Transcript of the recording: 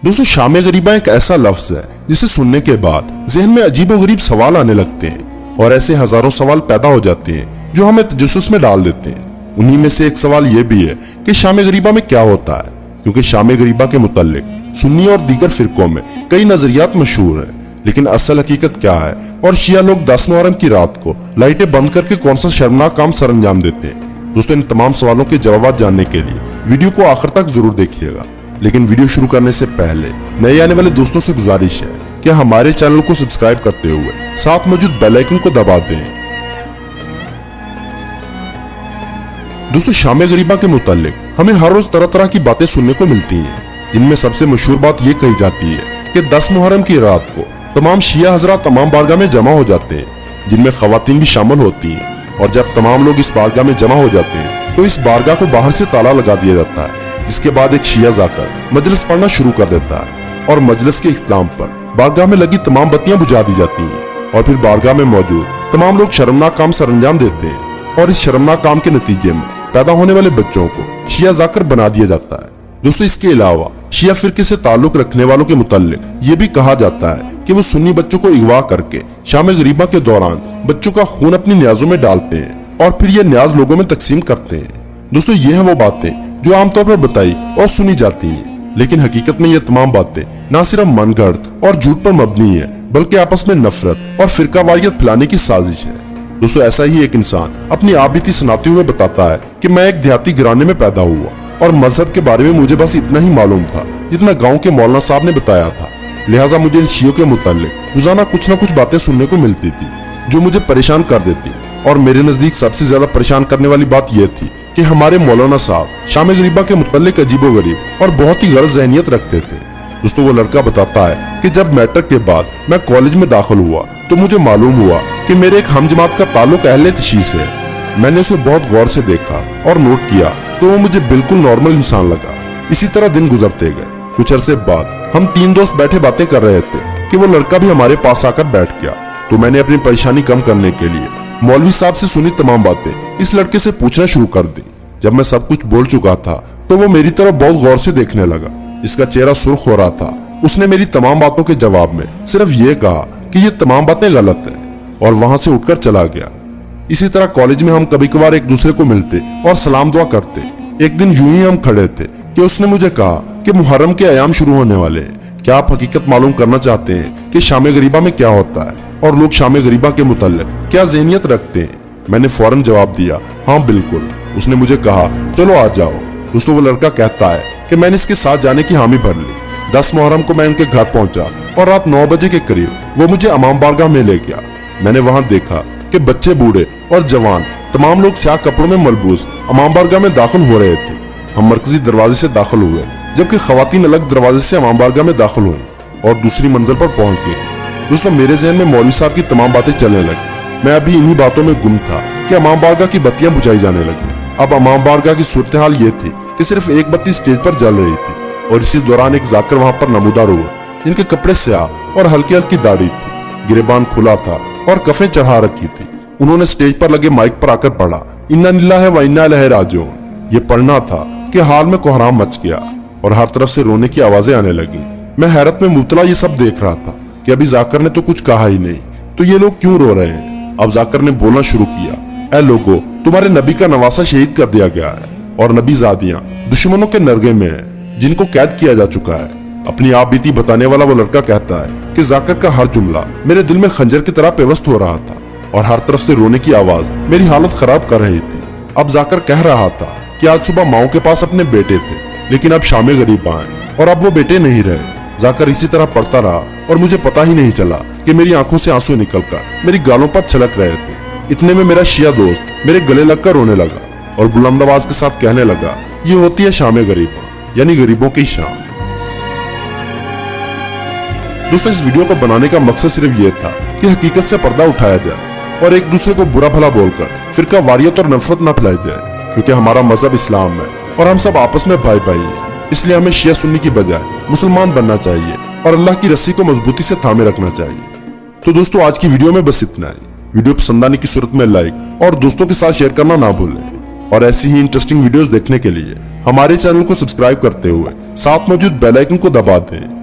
दोस्तों शाम गरीबा एक ऐसा लफ्ज है जिसे सुनने के बाद जहन में अजीबोगरीब सवाल आने लगते हैं और ऐसे हजारों सवाल पैदा हो जाते हैं जो हमें तजस्सुस में डाल देते हैं। उन्हीं में से एक सवाल ये भी है कि शाम गरीबा में क्या होता है, क्योंकि शाम गरीबा के मुताल्लिक सुन्नी और दीगर फिरकों में कई नजरियात मशहूर हैं, लेकिन असल हकीकत क्या है और शिया लोग 10 मुहर्रम की रात को लाइटें बंद करके कौन सा शर्मनाक काम सर अंजाम देते हैं। दोस्तों इन तमाम सवालों के जवाब जानने के लिए वीडियो को आखिर तक जरूर देखिएगा, लेकिन वीडियो शुरू करने से पहले नए आने वाले दोस्तों से गुजारिश है कि हमारे चैनल को सब्सक्राइब करते हुए साथ मौजूद बेल आइकन को दबा दें। दोस्तों शाम गरीबा के मुताल्लिक हमें हर रोज तरह तरह की बातें सुनने को मिलती हैं, जिनमें सबसे मशहूर बात ये कही जाती है कि 10 मुहर्रम की रात को तमाम शिया हजरात तमाम बारगाह में जमा हो जाते हैं, जिनमें खवातीन भी शामिल होती हैं, और जब तमाम लोग इस बारगाह में जमा हो जाते हैं तो इस बारगाह को बाहर से ताला लगा दिया जाता है। इसके बाद एक शिया जाकर मजलिस पढ़ना शुरू कर देता है और मजलिस के इख्तिताम पर बारगाह में लगी तमाम बत्तियां बुझा दी जाती हैं और फिर बारगाह में मौजूद तमाम लोग शर्मनाक काम सर अंजाम देते हैं और इस शर्मनाक काम के नतीजे में पैदा होने वाले बच्चों को शिया जाकर बना दिया जाता है। दोस्तों इसके अलावा शिया फिरके से ताल्लुक रखने वालों के मुताल्लिक ये भी कहा जाता है कि वो सुन्नी बच्चों को अगवा करके शाम गरीबा के दौरान बच्चों का खून अपनी न्याजों में डालते हैं और फिर ये न्याज लोगों में तकसीम करते हैं। दोस्तों ये है वो बातें जो आमतौर पर बताई और सुनी जाती हैं, लेकिन हकीकत में ये तमाम बातें न सिर्फ मनगढ़ंत और झूठ पर मबनी है, बल्कि आपस में नफरत और फिरकावारियत फैलाने की साजिश है। दोस्तों ऐसा ही एक इंसान अपनी आप बीती सुनाते हुए बताता है कि मैं एक देहाती घराने में पैदा हुआ और मजहब के बारे में मुझे बस इतना ही मालूम था जितना गाँव के मौलाना साहब ने बताया था, लिहाजा मुझे इन शियों के मुताल्लिक रोजाना कुछ न कुछ बातें सुनने को मिलती थी जो मुझे परेशान कर देती। और मेरे नजदीक सबसे ज्यादा परेशान करने वाली बात यह थी कि हमारे मौलाना साहब शाम गरीबा के मुताल्लिक अजीबोगरीब और बहुत ही गलत ज़हनियत रखते थे। दोस्तों वो लड़का बताता है कि जब मैट्रिक के बाद मैं कॉलेज में दाखिल हुआ तो मुझे मालूम हुआ कि मेरे एक हमजमात का ताल्लुक अहले तशीह से है। मैंने उसे बहुत गौर से देखा और नोट किया तो वो मुझे बिल्कुल नॉर्मल इंसान लगा। इसी तरह दिन गुजरते गए। कुछ अरसे बाद हम 3 दोस्त बैठे बातें कर रहे थे कि वो लड़का भी हमारे पास आकर बैठ गया, तो मैंने अपनी परेशानी कम करने के लिए मौलवी साहब से सुनी तमाम बातें इस लड़के से पूछना शुरू कर दी। जब मैं सब कुछ बोल चुका था तो वो मेरी तरफ बहुत गौर से देखने लगा। इसका चेहरा सुर्ख हो रहा था। उसने मेरी तमाम बातों के जवाब में सिर्फ ये कहा कि ये तमाम बातें गलत हैं और वहां से उठकर चला गया। इसी तरह कॉलेज में हम कभी कभार एक दूसरे को मिलते और सलाम दुआ करते। एक दिन यूं ही हम खड़े थे कि उसने मुझे कहा कि मुहर्रम के अयाम शुरू होने वाले हैं, क्या आप हकीकत मालूम करना चाहते हैं कि शाम गरीबा में क्या होता है और लोग शाम गरीबा के मुताल्लिक क्या ज़हनियत रखते हैं। मैंने फौरन जवाब दिया, हाँ बिल्कुल। उसने मुझे कहा चलो आ जाओ। दोस्तों वो लड़का कहता है कि मैंने इसके साथ जाने की हामी भर ली। 10 मुहर्रम को मैं उनके घर पहुंचा और रात 9 बजे के करीब वो मुझे इमाम बारगाह में ले गया। मैंने वहां देखा कि बच्चे, बूढ़े और जवान तमाम लोग स्याह कपड़ों में मलबूस इमाम बारगाह में दाखिल हो रहे थे। हम मरकजी दरवाजे से दाखिल हुए, जबकि खवातीन अलग दरवाजे से इमाम बारगाह में दाखिल हुई और दूसरी मंजिल पर पहुंच गई। दोस्तों मेरे ज़हन में मौलवी साहब की तमाम बातें चलने लगी। मैं अभी इन्हीं बातों में गुम था कि इमाम बारगाह की बत्तियां बुझाई जाने लगी। अब इमाम बारगाह की सूरत हाल ये थी कि सिर्फ एक बत्ती स्टेज पर जल रही थी और इसी दौरान एक जाकिर वहां पर नमूदार हुए, जिनके कपड़े स्याह और हल्की हल्की दाढ़ी थी, गिरेबान खुला था और कफें चढ़ा रखी थी। उन्होंने स्टेज पर लगे माइक पर आकर पढ़ा, इन्ना लिल्लाहि व इन्ना इलैहि राजिऊन। ये पढ़ना था कि हाल में कोहराम मच गया और हर तरफ से रोने की आवाजें आने लगी। मैं हैरत में मुबतला ये सब देख रहा था कि अभी जाकिर ने तो कुछ कहा ही नहीं, तो ये लोग क्यों रो रहे हैं। अब जाकिर ने बोलना शुरू किया, ऐ लोगो, तुम्हारे नबी का नवासा शहीद कर दिया गया है और नबी जादियां दुश्मनों के नरगे में हैं, जिनको कैद किया जा चुका है। अपनी आप बीती बताने वाला वो लड़का कहता है कि जाकिर का हर जुमला मेरे दिल में खंजर की तरह पेवस्त हो रहा था और हर तरफ से रोने की आवाज मेरी हालत खराब कर रही थी। अब जाकिर कह रहा था कि आज सुबह माओ के पास अपने बेटे थे, लेकिन अब शाम गरीबा आए और अब वो बेटे नहीं रहे। जाकर इसी तरह पढ़ता रहा और मुझे पता ही नहीं चला कि मेरी आंखों से आंसू निकलकर मेरी गालों पर छलक रहे थे। इतने में मेरा शिया दोस्त मेरे गले लगकर रोने लगा और बुलंद आवाज के साथ कहने लगा, ये होती है शाम गरीबा, यानी गरीबों की शाम। दोस्तों इस वीडियो को बनाने का मकसद सिर्फ ये था कि हकीकत से पर्दा उठाया जाए और एक दूसरे को बुरा भला बोलकर फिरका वारियत और नफरत न फैलाई जाए, क्योंकि हमारा मजहब इस्लाम है और हम सब आपस में भाई भाई हैं। इसलिए हमें शिया सुन्नी की बजाय मुसलमान बनना चाहिए और अल्लाह की रस्सी को मजबूती से थामे रखना चाहिए। तो दोस्तों आज की वीडियो में बस इतना ही। वीडियो पसंद आने की सूरत में लाइक और दोस्तों के साथ शेयर करना ना भूलें और ऐसी ही इंटरेस्टिंग वीडियोस देखने के लिए हमारे चैनल को सब्सक्राइब करते हुए साथ मौजूद बेल आइकन को दबा दें